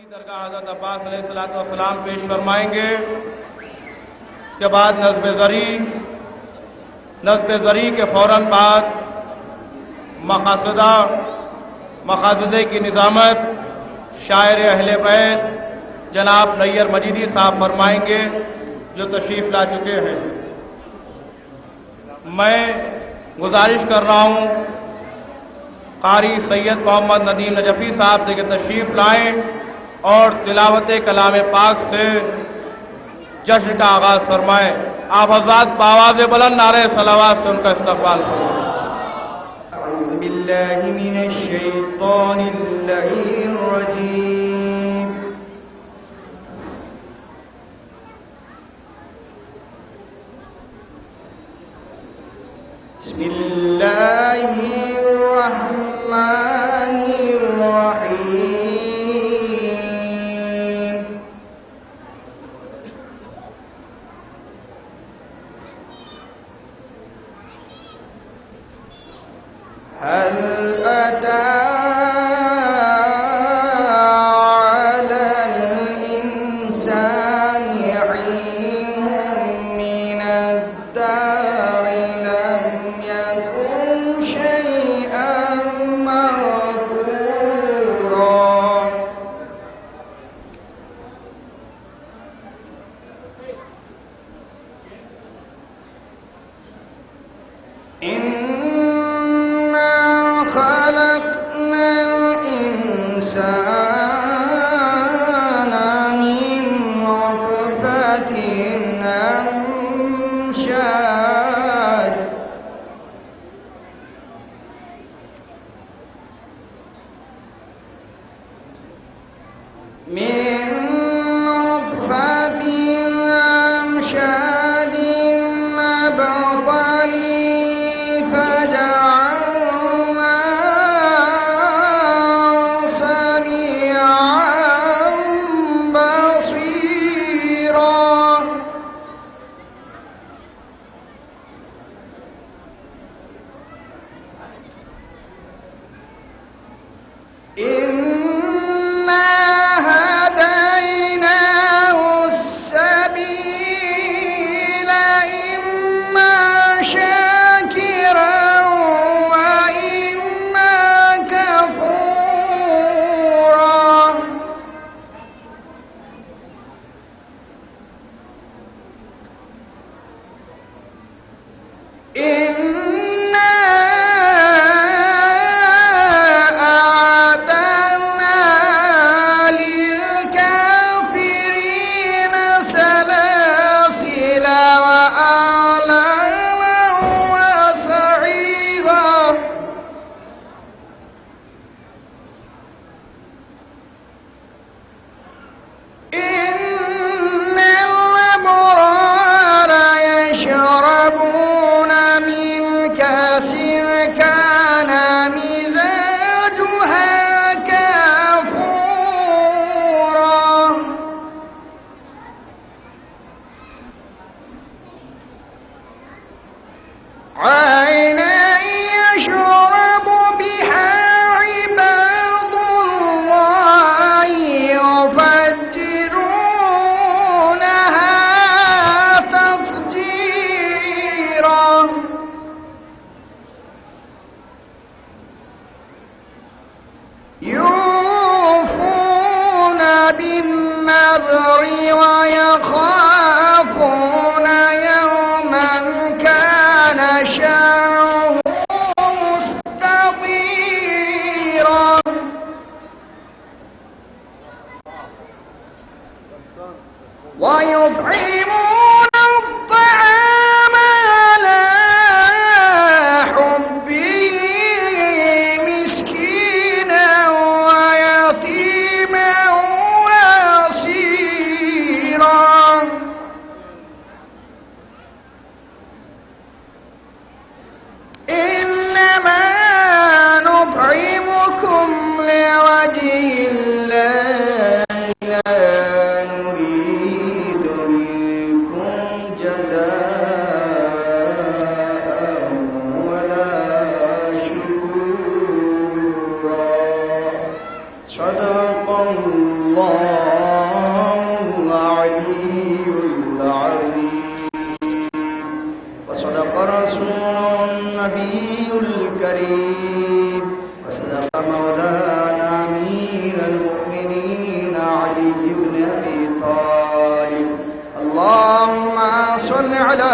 दरगाह हज़रत अब्बास अलैहिस्सलाम पेश फरमाएंगे। के बाद नज़्ब ज़री के फौरन बाद मक़ासिदे की निज़ामत शायर अहले बैत जनाब नैयर मजीदी साहब फरमाएंगे, जो तशरीफ ला चुके हैं। मैं गुजारिश कर रहा हूं कारी सैयद मोहम्मद नदीम नजफी साहब से कि तशरीफ लाएं और तिलावत कलाम पाक से जश्न का आगाज फरमाएं। आप हज़रात बावाज़ बुलंद नारे सलावत से उनका इस्तक़बाल करें। अऊज़ु बिल्लाहि मिनश शैतानिर रजीम। बिस्मिल्लाहिर रहमानिर रहीम। हल अता अलल इंसानि हीनुन मिनद्दारि लम यकुन शैअन मज़कूरा। خلقنا الإنسان من نطفة أمشاج نبطلي فجعلناه سميعا بصيرا. إنا هديناه السبيل إما شاكرا وإما كفورا. إنا أعتدنا للكافرين سلاسل وأغلالا وسعيرا. إن الأبرار يشربون من كأس كان مزاجها كافورا. عينا يشرب بها عباد الله يفجرونها تفجيرا. يوفون بالنذر ويخافون يوما كان شره مستطيرا. ويطعمون الطعام على حبه مسكينا ويتيما واسيرا. إنما نطعمكم لوجه الله لا نريد منكم الله العلي العظيم وصدق رسول النبي الكريم وصدق مولانا أمير المؤمنين علي بن أبي طالب اللهم صل على